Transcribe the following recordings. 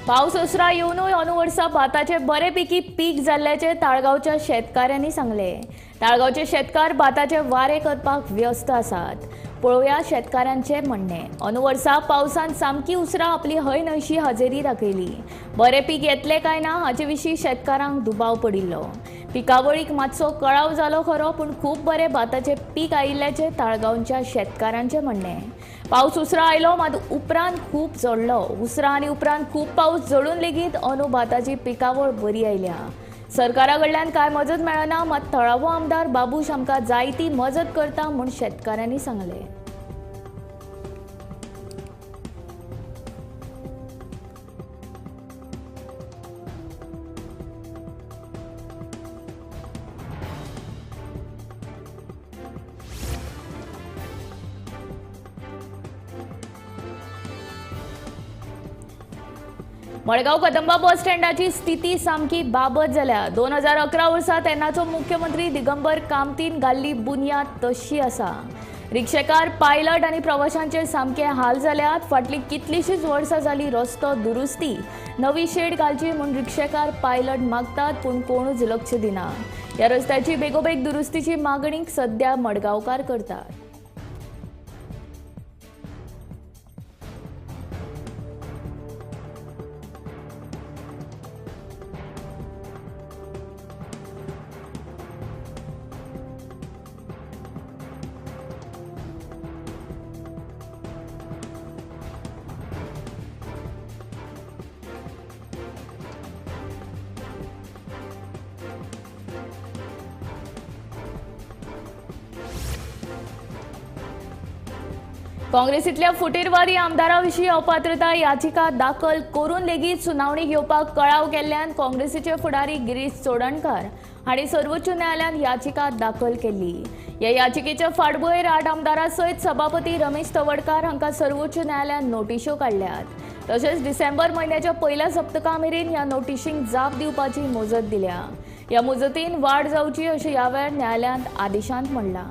पावस उसरा येवनूय अंदू वर्सा भाताचे बरेपैकी पीक जाल्ल्याचे ताळगांवच्या शेतकाऱ्यांनी सांगले। ताळगांवचे शेतकार भाताचे वारे करपाक व्यस्त आसात। पळोवया शेतकाऱ्यांचे म्हणणे। अंदू वर्सा पावसान सामकी उसरा आपली हय न्हयशी हजेरी दाखयली। बरे पीक येतले काय ना हाचे विशीं शेतकारांक दुबाव पडिल्लो। पिकावळीक मातसो कळाव जालो खरो, पूण खूब बरे भाताचे पीक आयिल्ल्याचे ताळगांवच्या शेतकारांचे म्हणणे। पावस उसरा आयलो, मात उपरांत खूब झडलो। उसरा आनी उपरांत खूब पावस झडून लेगीत अंदू भाताची पिकावळ बरी आयल्या। सरकारा कडल्यान कांय मजत मेळना, मात थळावो आमदार बाबूश आमकां जाय ती मजत करता म्हूण शेतकाऱ्यांनी सांगले। मडगांव कदंबा बस स्टँडाची स्थिती सामकी बाबत जाल्या। 2011 वर्सा तेन्नाचो मुख्यमंत्री दिगंबर कामतीन घाल्ली बुन्याद तशी आसा। रिक्षेकार, पायलट आनी प्रवाशांचे सामके हाल जाल्यात। फाटली कितलीशीच वर्सां जाली रस्तो दुरुस्ती, नवी शेड घालची म्हूण रिक्षेकार, पायलट मागतात, पूण कोणूच लक्ष दिना। ह्या रस्त्याची बेगोबेग दुरुस्तीची मागणी सध्या मडगांवकार करतात। काँग्रेसींतल्या फुटीरवादी आमदाराविशीं अपात्रता याचिका दाखल करून लेगीत सुनावणी घेवपाक कळाव केल्ल्यान काँग्रेसीचे फुडारी गिरीश चोडणकार हांणी सर्वोच्च न्यायालयात याचिका दाखल केली। ह्या याचिकेच्या फाटभुंयेर 8 आमदारां सयत सभापती रमेश तवडकार हांकां सर्वोच्च न्यायालयान नोटीसो काडल्यात। तशेंच डिसेंबर म्हयन्याच्या पयल्या सप्तका मेरेन ह्या नोटीशींक जाप दिवपाची मुजत दिल्या। ह्या मुजतीन वाड जावची अशें ह्या वेळार न्यायालयान आदेशांत म्हणलां।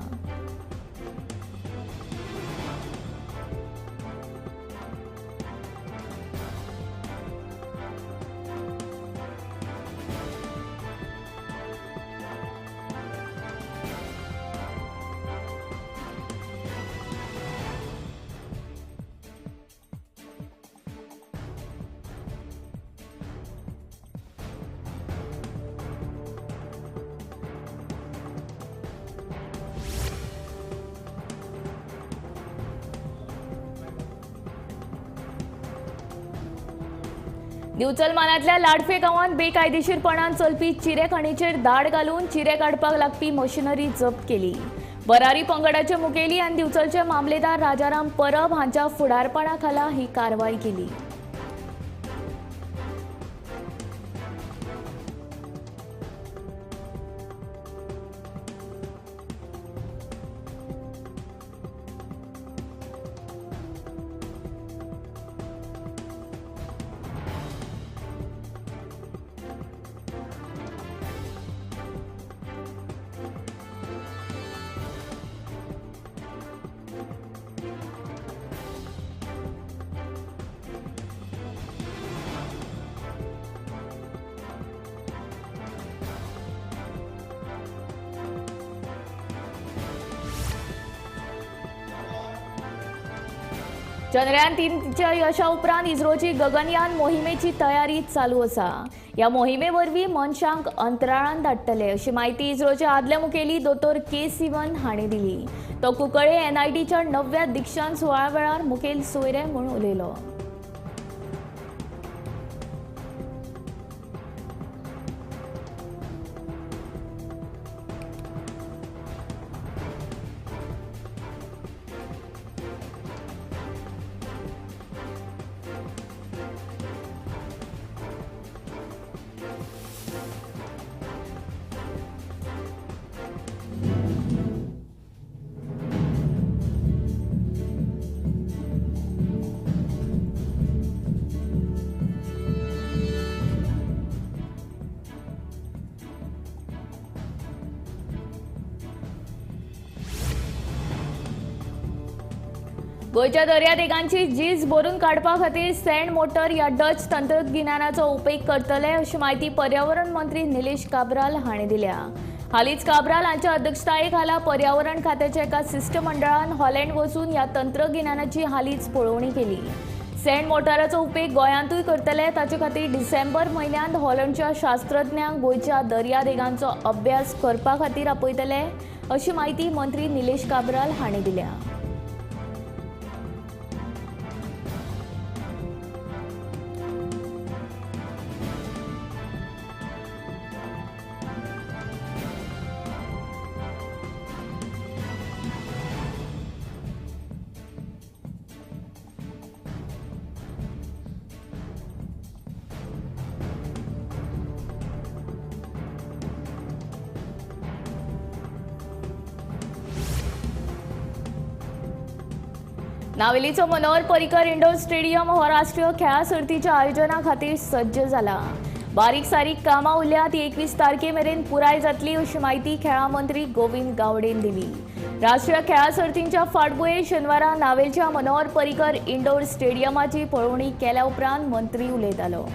दिवचल मानांतल्या लाडफे गांवांत बेकायदेशीरपणान चलपी चिरे खणीचेर दाड घालून चिरे काडपाक लागपी मशिनरी जप्त केली। भरारी पंगडाचे मुखेली आनी दिवचलचे मामलेदार राजाराम परब हांच्या फुडारपणा खाला ही कारवाय केली। चंद्रयान-3च्या यशा उपरांत इस्रोची गगनयान मोहिमेची तयारी चालू आसा। ह्या मोहिमे वरवीं मनशांक अंतराळांत धाडटले अशी माहिती इस्रोचे आदले मुखेली दोतोर के. सिवन हांणी दिली। तो कुंकळे NITच्या 9व्या दीक्षांत सुवाळ्या वेळार मुखेल सोयरे म्हूण उलयलो। गोयच्या दर्यादेगांची झीज भरून काडपा खातीर सँड मोटर ह्या डच तंत्रगिन्यानाचो उपेग करतले अशी माहिती पर्यावरण मंत्री निलेश काब्राल हांणी दिल्या। हालींच काब्राल हांच्या अध्यक्षताये खाला पर्यावरण खात्याच्या एका शिष्टमंडळान हॉलंड वचून ह्या तंत्रगिन्यानाची हालींच पळोवणी केली। सँड मोटाराचो उपेग गोंयांतूय करतले ताचे खातीर डिसेंबर म्हयन्यांत हॉलंडच्या शास्त्रज्ञांक गोयच्या दर्यादेगांचो अभ्यास करपा खातीर आपयतले अशी माहिती मंत्री निलेश काब्राल हांणी दिल्या। नावेलीचो मनोहर पर्रीकर इंडोर स्टेडियम हो राष्ट्रीय खेळा सर्तीच्या आयोजना खातीर सज्ज जाला। बारीक सारीक कामां उरल्यात ती 21 तारखे मेरेन पुराय जातली अशी माहिती खेळा मंत्री गोविंद गावडेन दिली। राष्ट्रीय खेळा सर्तींच्या फाटभुंयेर शेनवारा नावेलच्या मनोहर पर्रीकर इंडोर स्टेडियमाची पळोवणी केल्या उपरांत मंत्री उलयतालो।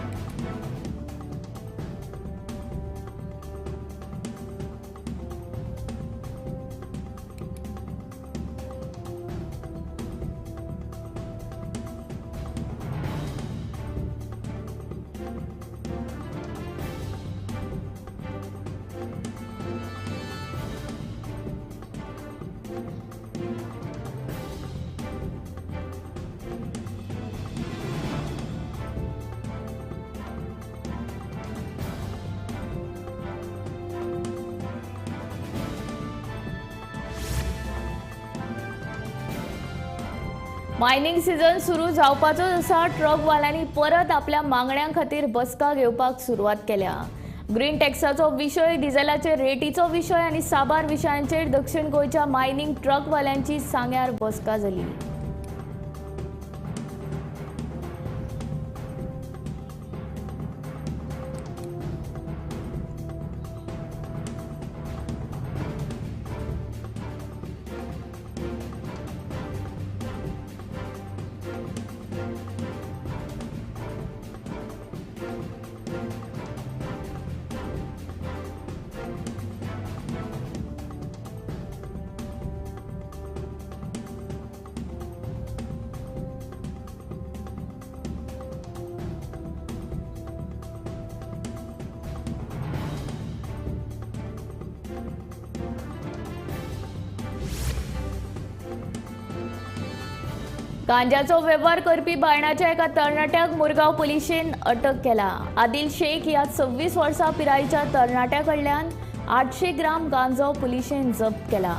मायनिंग सीझन सुरू जावपाचो आसा। ट्रकवाल्यांनी परत आपल्या मागण्यांक खातीर बसका घेवपाक सुरवात केल्या। ग्रीन टॅक्साचो विशय, डिझेलाचे रेटीचो विशय आनी साबार विशयांचेर दक्षिण गोंयच्या मायनिंग ट्रकवाल्यांची सांग्यार बसका जाली। गांजाचो वेव्हार करपी बायणाच्या एका तरणाट्याक मुरगांव पुलिशेन अटक केला। आदिल शेख ह्या 26 वर्सां पिरायेच्या तरणाट्या कडल्यान 800 ग्राम गांजो पुलिशेन जप्त केला।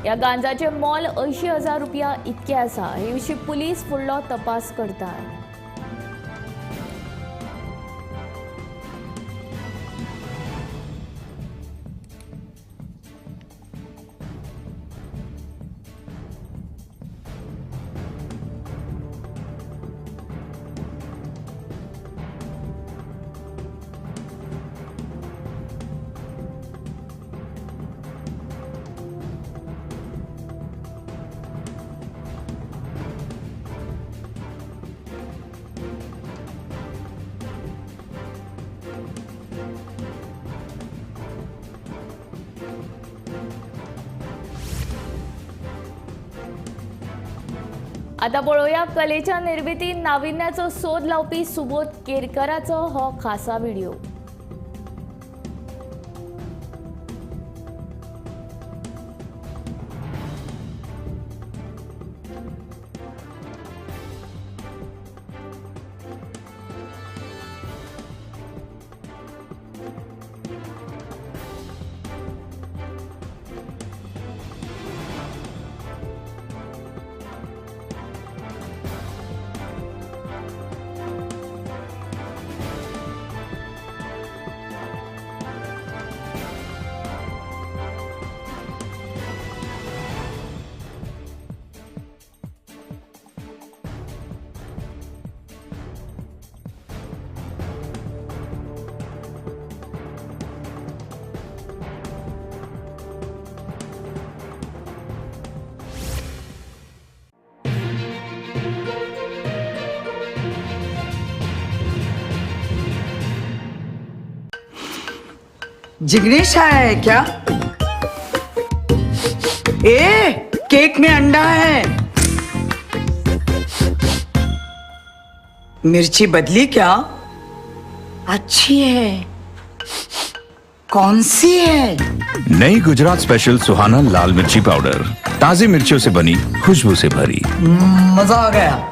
या गांजाचे मोल 80,000 रुपया इतके आसा। हे विशीं पुलीस फुडलो तपास करतात। आता पळोवया कलेच्या निर्मितीन नाविन्याचो सोद लावपी सुबोध केरकराचो हो खासा व्हिडिओ। जिग्नेश आया है क्या? केक में अंडा है। मिर्ची बदली क्या? अच्छी है। कौन सी है? नई गुजरात स्पेशल सुहाना लाल मिर्ची पाउडर, ताजी मिर्चियों से बनी, खुशबू से भरी। मजा आ गया।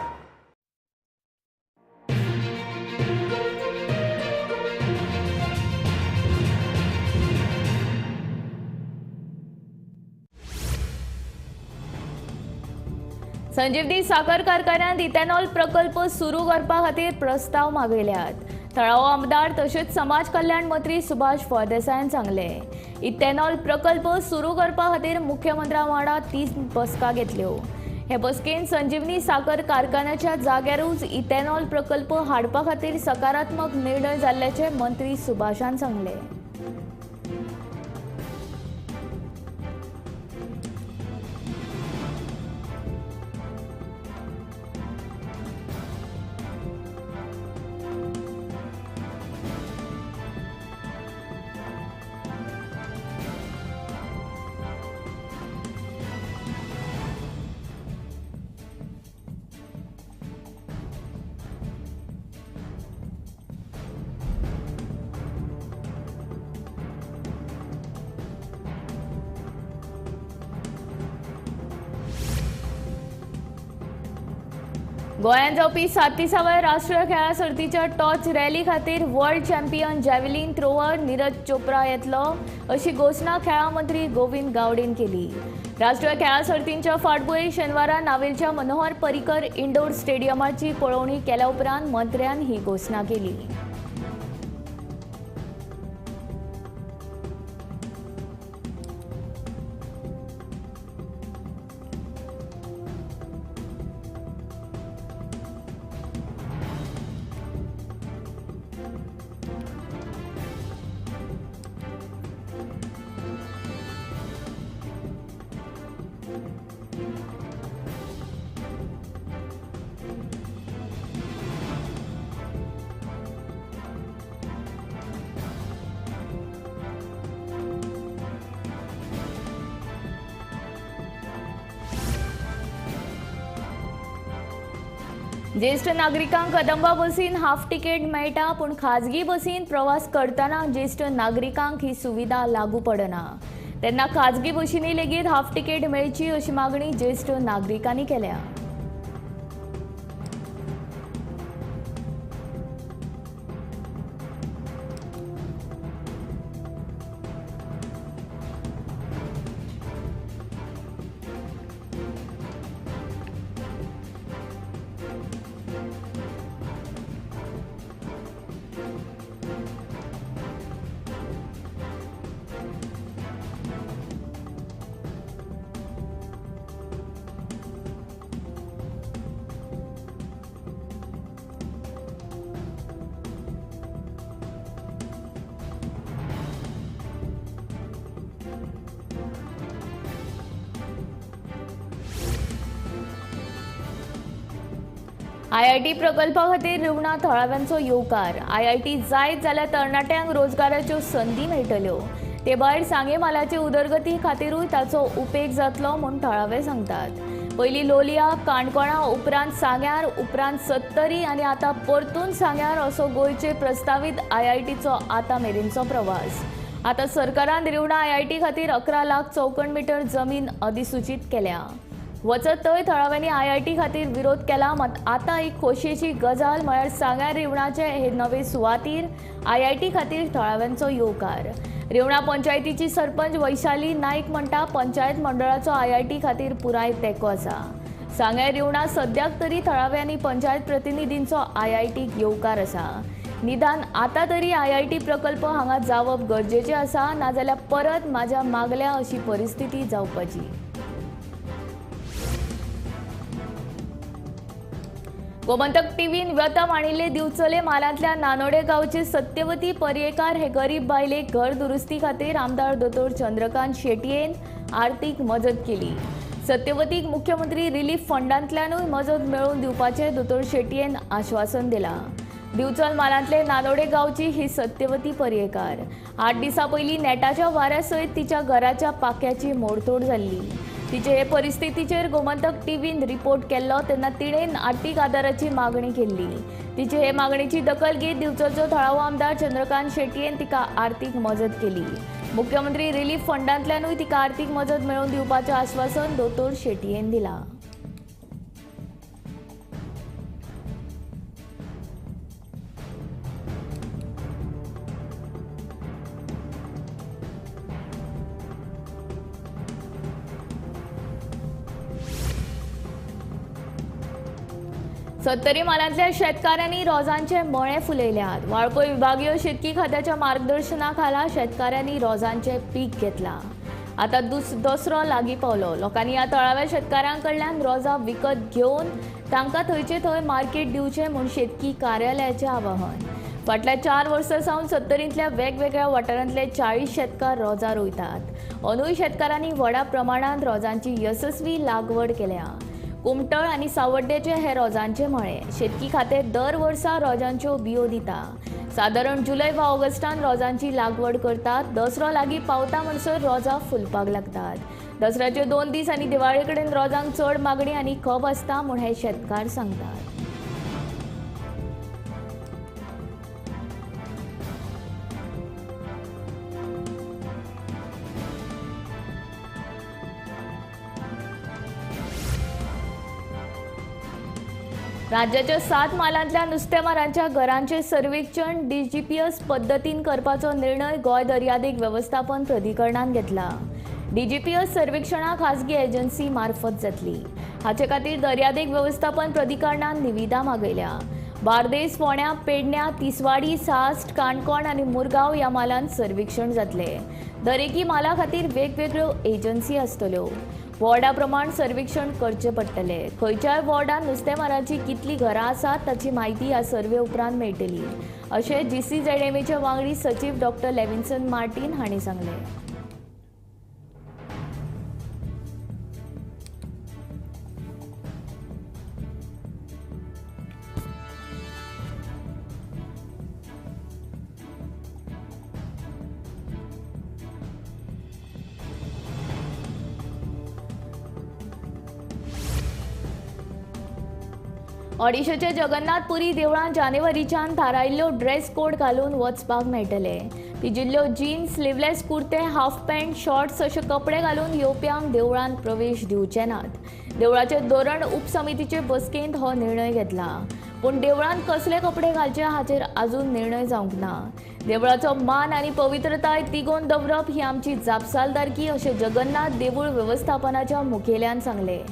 संजीवनी साखर कारखान्यात इथेनॉल प्रकल्प सुरू करपा खातीर प्रस्ताव मागयल्यात. तळावो आमदार तशेंच समाज कल्याण मंत्री सुभाष फळदेसायान सांगले. इथेनॉल प्रकल्प सुरू करपा खातीर मुख्यमंत्र्या वांगडा 30 बसका घेतल्यो. हे बसकेन संजीवनी साखर कारखान्याच्या जाग्यारूच इथेनॉल प्रकल्प हाडपा खातीर सकारात्मक निर्णय जाल्ल्याचे मंत्री सुभाषान सांगले. गोंयांत जावपी 37व्या राष्ट्रीय खेळां सर्तीच्या टॉर्च रॅली खातीर world champion javelin thrower Neeraj Chopra येतलो अशी घोशणा खेळां मंत्री गोविंद गावडेन केली. राष्ट्रीय खेळां सर्तींच्या फाटभुंयेर शेनवारा नावेलच्या मनोहर पर्रीकर इंडोर स्टेडियमाची पळोवणी केल्या उपरांत मंत्र्यान ही घोशणा केली. ज्येष्ठ नागरिकांक कदंबा बसीन हाफ तिकेट मेळटा, पूण खाजगी बसीन प्रवास करतना ज्येष्ठ नागरिकांक ही सुविधा लागू पडना. तेन्ना खाजगी बसींनी लेगीत हाफ तिकेट मेळची अशी मागणी ज्येष्ठ नागरिकांनी केल्या. IIT प्रकल्पा खातीर रिवणा थळाव्यांचो येवकार. IIT जायत जाल्यार तरणाट्यांक रोजगाराच्यो संदी मेळटल्यो. ते भायर सांगे मालाचे उदरगती खातीरूय ताचो उपेग जातलो म्हूण थळावे सांगतात. पयलीं लोलया, काणकोणा, उपरांत सांग्यार, उपरांत सत्तरी आनी आतां परतून सांग्यार असो गोंयचे प्रस्तावीत IITचो आतां मेरेनचो प्रवास. आतां सरकारान रिवणा IIT खातीर 11 लाख चौखण मीटर जमीन अधिसूचीत केल्या. वचत थंय थळाव्यांनी IIT खातीर विरोध केला, मात आतां एक खोशयेची गजाल म्हळ्यार सांग्यार रिवणाचे हे नवे सुवातेर IIT खातीर थळाव्यांचो येवकार. रिवणा पंचायतीची सरपंच वैशाली नाईक म्हणटा पंचायत मंडळाचो IIT खातीर पुराय तेंको आसा. सांग्यार रिवणा सद्याक तरी थळाव्यांनी पंचायत प्रतिनिधींचो IIT येवकार आसा. निदान आतां तरी IIT प्रकल्प हांगा जावप गरजेचें आसा, नाजाल्यार परत म्हाज्या मागल्या अशी परिस्थिती जावपाची. गोमंतक टीव्हीन व्यथा मांडिल्ले दिवचले मालांतल्या नानोडे गांवचे सत्यवती पर्येकार हे गरीब बायलेक घर दुरुस्ती खातीर आमदार दोतोर चंद्रकांत शेटयेन आर्थीक मजत केली. सत्यवतीक मुख्यमंत्री रिलीफ फंडांतल्यानूय मजत मेळोवन दिवपाचें दोतोर शेटयेन आश्वासन दिलां. दिवचल मालांतले नानोडे गांवची ही सत्यवती पर्येकार 8 दिसां पयलीं नेटाच्या वाऱ्या सयत तिच्या घराच्या पाक्याची मोडतोड जाल्ली. तिचे हे परिस्थितीचेर गोमंतक टीव्हीन रिपोर्ट केल्लो तेन्ना तिणेन आर्थीक आदाराची मागणी केल्ली. तिचे हे मागणीची दखल घेत दिवचलचो थळावो आमदार चंद्रकांत शेटयेन तिका आर्थीक मजत केली. मुख्यमंत्री रिलीफ फंडांतल्यानूय तिका आर्थीक मजत मेळोवन दिवपाचें आश्वासन दोतोर शेटयेन दिलां. सत्तरी मालांतल्या शेतकाऱ्यांनी रोजांचे मळे फुलयल्यात. वाळपय विभागीय शेतकी खात्याच्या मार्गदर्शना खाला शेतकाऱ्यांनी रोजांचे पीक घेतला. आता दसरो लागीं पावलो. लोकांनी ह्या तळाव्या शेतकाऱ्यांकडल्यान रोजां विकत घेवन तांकां थंयचे थंय मार्केट दिवचें म्हूण शेतकी कार्यालयाचें आवाहन. फाटल्या 4 वर्सां सावन सत्तरींतल्या वेगवेगळ्या वाठारांतले 40 शेतकार रोजां रोयतात. अंदूय शेतकारांनी व्हडा प्रमाणांत रोजांची यशस्वी लागवड केल्या. कुमटळ आनी सावड्डेचे हे रोजांचे मळे. शेतकी खातें दर वर्सा रोजांच्यो बियो दिता. सादारण जुलय वा ऑगस्टान रोजांची लागवड करतात. दसरो लागीं पावता म्हणसर रोजां फुलपाक लागतात. दसऱ्याचे 2 दीस आनी दिवाळे कडेन रोजांक चड मागणी आनी खप आसता म्हूण हे शेतकार सांगतात. राज्याच्या 7 मालांतल्या नुस्तेमारांच्या घरांचे सर्वेक्षण डीजीपीएस पद्दतीन करपाचो निर्णय गोंय दर्यादेग वेवस्थापन प्राधिकरणान घेतला. डीजीपीएस सर्वेक्षणां खासगी एजन्सी मार्फत जातली. हाचे खातीर दर्यादेग वेवस्थापन प्राधिकरणान निविदा मागयल्या. बार्देस, फोंड्या, पेडण्यां, तिसवाडी, साश्ट, काणकोण आनी मुरगांव ह्या मालांत सर्वेक्षण जातले. दरेकी माला खातीर वेगवेगळ्यो एजन्सी आसतल्यो. वॉर्डा प्रमाण सर्वेक्षण करचे पडटले. खंयच्याय वॉर्डान नुस्तेमारांची कितली घरां आसात ताची म्हायती ह्या सर्वे उपरांत मेळटली अशें जीसीझेडएमएचे वांगडी सचीव डॉ. लेविन्सन मार्टीन हांणी सांगलें. ओडिशाचे जगन्नाथपुरी देवळांत जानेवारीच्यान थारायिल्लो ड्रेस कोड घालून वचपाक मेळटले. पिजिल्ल्यो जीन्स, स्लीवलेस कुर्ते, हाफ पॅन्ट, शॉर्ट्स अशे कपडे घालून येवप्यांक देवळांत प्रवेश दिवचे नात. देवळाचे धोरण उपसमितीचे बसकेंत हो निर्णय घेतला. पूण देवळांत कसले कपडे घालचे हाचेर आजून निर्णय जावंक ना. देवळाचो मान आनी पवित्रताय तिगोवन दवरप ही आमची जापसालदारकी अशें जगन्नाथ देवूळ वेवस्थापनाच्या मुखेल्यान सांगलें.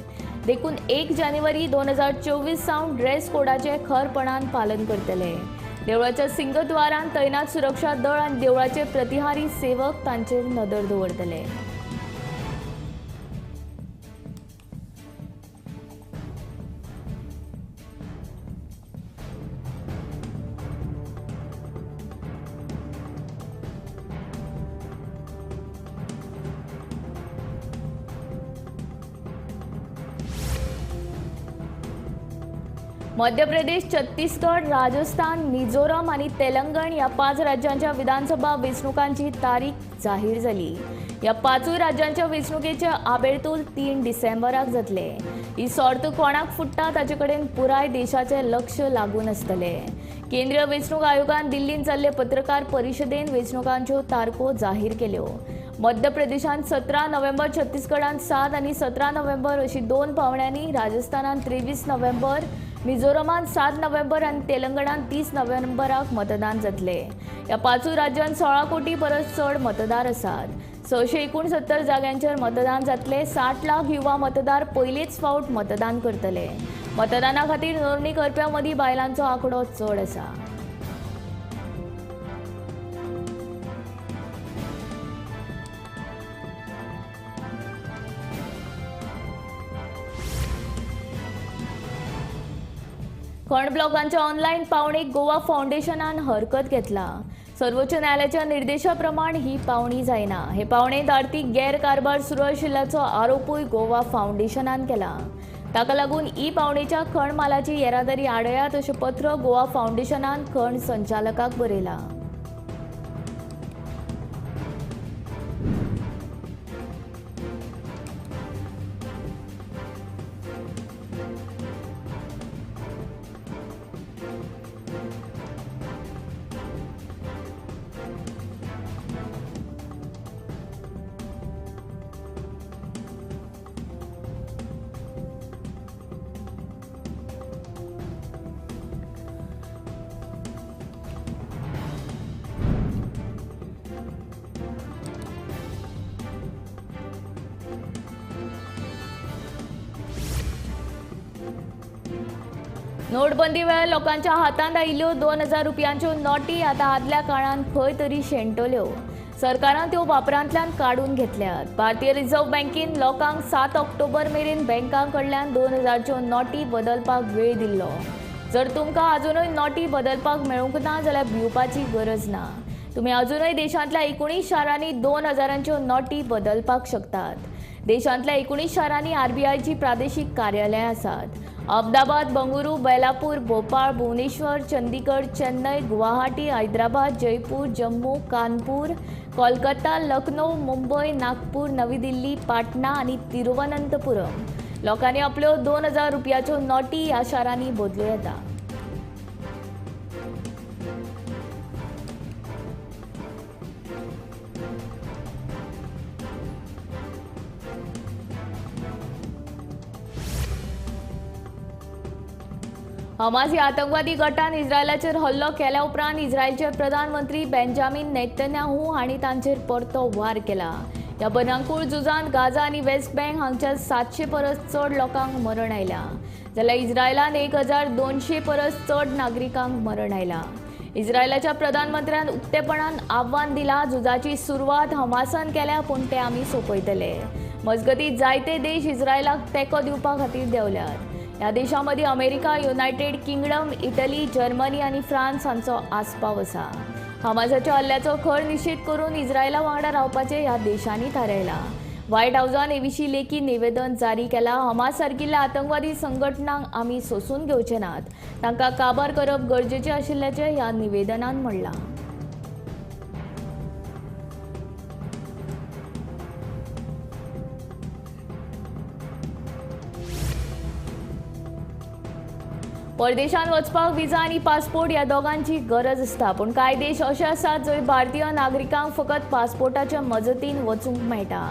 देखून 1 जानेवारी 2024 सावन ड्रेस कोडाचे खरपणान पालन करतले. देवळाच्या सिंगद्वारांत तैनात सुरक्षा दळ आनी देवळाचे प्रतिहारी सेवक तांचेर नदर दवरतले. मध्य प्रदेश, छत्तीसगड, राजस्थान, मिझोरम आणि तेलंगण या 5 राज्यांच्या विधानसभा वेंचणुकांची तारीख जाहीर झाली. या 5 राज्यांच्या वेंचणुकेचे आबेळतोल 3 डिसेंबराक जातले. ही सर्त कोणाक फुट्टा ताचे कडेन पुराय देशाचे लक्ष लागून आसतले. केंद्रीय वेंचणूक आयोगान दिल्लीन जाल्ले पत्रकार परिशदेन वेंचणुकांच्यो तारखो जाहीर केल्यो. मध्य प्रदेशांत 17 नोव्हेंबर, छत्तीसगडांत 7 आनी 17 नोव्हेंबर अशी 2 पावंड्यांनी, राजस्थानांत 23 नोव्हेंबर, मिझोरमांत 7 नोव्हेंबर आनी तेलंगणांत 30 नोव्हेंबराक मतदान जातले. ह्या 5 राज्यांत 16 कोटी परस चड मतदार आसात. 669 जाग्यांचेर मतदान जातले. 60 लाख युवा मतदार पयलेच फावट मतदान करतले. मतदाना खातीर नोंदणी करप्यां मदीं बायलांचो आंकडो चड आसा. खण ब्लॉकांच्या ऑनलाईन पावणीक गोवा फाउंडेशनान हरकत घेतला. सर्वोच्च न्यायालयाच्या निर्देशाप्रमाण ही पावणी जायना. हे पावणेंत आर्थीक गैरकारबार सुरू आशिल्ल्याचो आरोपूय गोवा फाउंडेशनान केला. ताका लागून ई पावणेच्या खण मालाची येरादारी आडयात अशें पत्र गोवा फावंडेशनान खण संचालकाक बरयलां. नोटबंदी वेळार लोकांच्या हातांत आयिल्ल्यो 2000 रुपयांच्यो नोटी आतां आदल्या काळान खंय तरी शेणटल्यो. सरकारान त्यो वापरांतल्यान काडून घेतल्यात. भारतीय रिझर्व्ह बँकेन लोकांक 7 ऑक्टोबर मेरेन बँकां कडल्यान 2000च्यो नोटी बदलपाक वेळ दिल्लो. जर तुमकां अजुनूय नोटी बदलपाक मेळूंक ना जाल्यार भिवपाची गरज ना. तुमी अजुनूय देशांतल्या 19 शारांनी 2000च्यो नोटी बदलपाक शकतात. देशांतल्या 19 शारांनी आरबीआयची प्रादेशीक कार्यालयां आसात. अहमदाबाद, बंगळुरू, बेलापूर, भोपाळ, भुवनेश्वर, चंदीगड, चेन्नई, गुवाहाटी, हैदराबाद, जयपूर, जम्मू, कानपूर, कोलकाता, लखनौ, मुंबई, नागपूर, नवी दिल्ली, पाटणा आणि तिरुवनंतपुरम लोकांनी आपल्यो 2000 रुपयाच्यो नोटी ह्या शारांनी बदलूं येता. हमास ह्या आतंकवादी गटान इस्रायलाचेर हल्लो केल्या उपरांत इस्रायलचे प्रधानमंत्री बेंजामिन नेतन्याहू हांणी तांचेर परतो वार केला. ह्या बनांकूळ झुजांत गाजा आनी वेस्ट बँक हांगच्या 700 परस चड लोकांक मरण आयलां, जाल्यार इस्रायलान 1200 परस चड नागरिकांक मरण आयलां. इस्रायलाच्या प्रधानमंत्र्यान उक्तेपणान आव्हान दिलां, झुजाची सुरवात हमासान केल्या पूण ते आमी सोंपयतले. मजगतीं जायते देश इस्रायलाक तेंको दिवपा खातीर देंवल्यात. ह्या देशांमदीं America, United Kingdom, Italy, Germany आनी फ्रांस हांचो आस्पाव आसा. हमासाच्या हल्ल्याचो खर निशेध करून इस्रायला वांगडा रावपाचें ह्या देशांनी थारायलां. व्हायट हावसान हे विशीं लेखी निवेदन जारी केलां. हमास सारकिल्ल्या आतंकवादी संघटनांक आमी सोंसून घेवचे नात, तांकां काबार करप गरजेचें आशिल्ल्याचें ह्या निवेदनांत म्हणलां. परदेशांत वचपाक विजा आनी पासपोर्ट ह्या दोगांची गरज आसता, पूण कांय देश अशे आसात जंय भारतीय नागरिकांक फकत पासपोर्टाच्या मजतीन वचूंक मेळटा.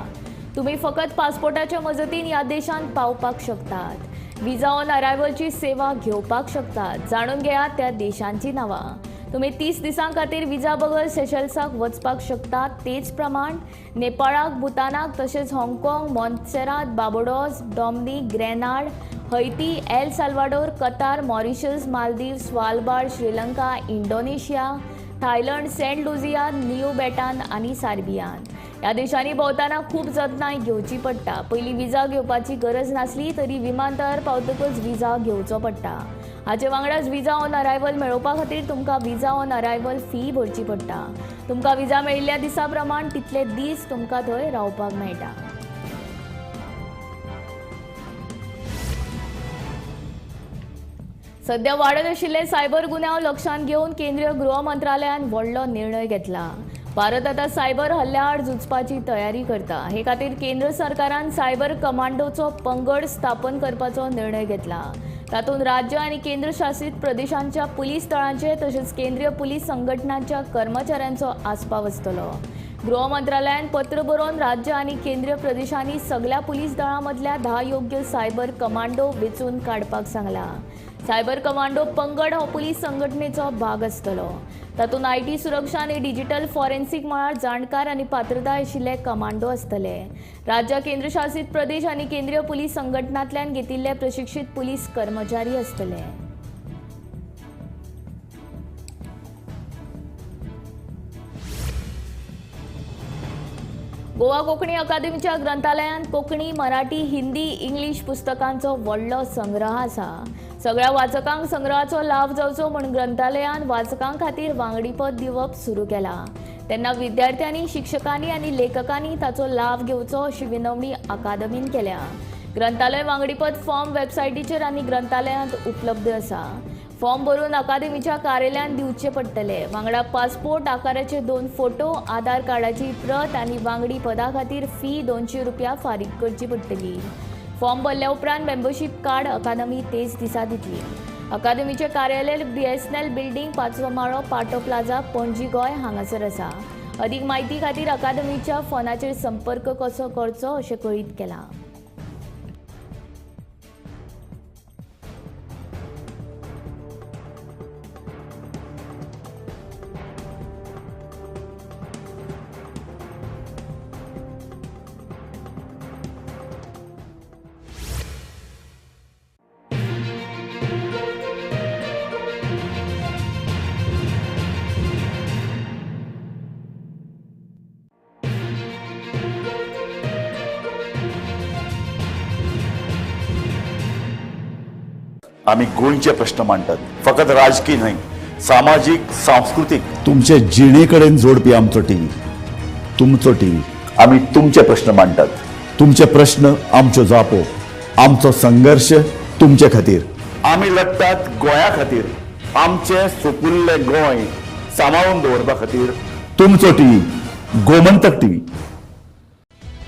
तुमी फकत पासपोर्टाच्या मजतीन ह्या देशांत पावपाक शकतात. विजा ऑन अरायव्हलची सेवा घेवपाक शकतात. जाणून घेयात त्या देशांची नांवां. तुमी 30 दिसां खातीर विजा बगर सेशल्साक वचपाक शकतात. तेच प्रमाण नेपाळाक, भूतानाक तशेंच हाँगकाँग, Montserrat, Barbados, Dominica, Grenada, Haiti, El Salvador, Qatar, Mauritius, Maldives, Svalbard, Sri Lanka, Indonesia, Thailand, Saint Lucia, New बेटान आनी सार्बियान ह्या देशांनी भोंवताना खूब जतनाय घेवची पडटा. पयलीं विजा घेवपाची गरज नासली तरी विमानतळार पावतकच विजा घेवचो पडटा. हाचे वांगडाच विजा ऑन अरायव्हल मेळोवपा खातीर तुमकां विजा ऑन अरायव्हल फी भरची पडटा. तुमकां विजा मेळिल्ल्या दिसा प्रमाण तितले दीस तुमकां थंय रावपाक मेळटा. सध्या वाडत आशिल्ले सायबर गुन्यांव लक्षांत घेवन केंद्रीय गृह मंत्रालयान व्हडलो निर्णय घेतला. भारत आतां सायबर हल्ल्या आड झुजपाची तयारी करता. हे खातीर केंद्र सरकारान सायबर कमांडोचो पंगड स्थापन करपाचो निर्णय घेतला. तातूंत राज्य आनी केंद्र शासीत प्रदेशांच्या पुलीस दळांचे तशेंच केंद्रीय पुलीस संघटनांच्या कर्मचाऱ्यांचो आस्पाव आसतलो. गृह मंत्रालयान पत्र बरोवन राज्य आनी केंद्रीय प्रदेशांनी सगळ्या पुलीस दळांमदल्या 10 योग्य सायबर कमांडो वेंचून काडपाक सांगला. सायबर कमांडो पंगड हो पुलीस संघटनेचो भाग आसतलो. तातूंत आयटी सुरक्षा आनी डिजिटल फॉरेन्सिक मळार जाणकार आनी पात्रताय आशिल्ले कमांडो आसतले. राज्य, केंद्रशासीत प्रदेश आनी केंद्रीय पुलीस संघटनांतल्यान घेतिल्ले प्रशिक्षीत पुलीस कर्मचारी आसतले. गोवा कोंकणी अकादेमीच्या ग्रंथालयांत कोंकणी, मराठी, हिंदी, इंग्लीश पुस्तकांचो व्हडलो संग्रह आसा. सगळ्या वाचकांक संग्रहाचो लाभ जावचो म्हूण ग्रंथालयान वाचकां खातीर वांगडीपद दिवप सुरू केलां. तेन्ना विद्यार्थ्यांनी, शिक्षकांनी आनी लेखकांनी ताचो लाभ घेवचो अशी विनवणी अकादेमीन केल्या. ग्रंथालय वांगडीपद फॉर्म वेबसायटीचेर आनी ग्रंथालयांत उपलब्ध आसा. फॉर्म भरून अकादेमीच्या कार्यालयात दिवचे पडटले. वांगडा पासपोर्ट आकाराचे 2 फोटो, आधार कार्डाची प्रत आनी वांगडी पदा खातीर फी 200 रुपया फारीक करची पडटली. फॉर्म भरल्या उपरांत मेंबरशीप कार्ड अकादमी तेच दिसा दितली. अकादमीचे कार्यालय BSNL बिल्डिंग 5वो माळो, पाटो प्लाझा, पणजी, गोंय हांगासर आसा. अदीक म्हायती खातीर अकादमीच्या फोनाचेर संपर्क कसो करचो अशें कळीत केलां. आम्ही गोंयचे प्रश्न मांडटात, फकत राजकीय न्हय, सामाजीक, सांस्कृतिक. तुमचे जिणेकडेन जोडपी आमचो टीव्ही, तुमचो टीव्ही. आम्ही तुमचे प्रश्न मांडटात. तुमचे प्रश्न आमच्यो जापो, आमचो संघर्ष तुमचे खातीर. आम्ही लढटात गोंया खातीर, आमचे सोपुल्ले गोंय सांबाळून दवरपा खातीर. तुमचो टीव्ही, गोमंतक टीव्ही.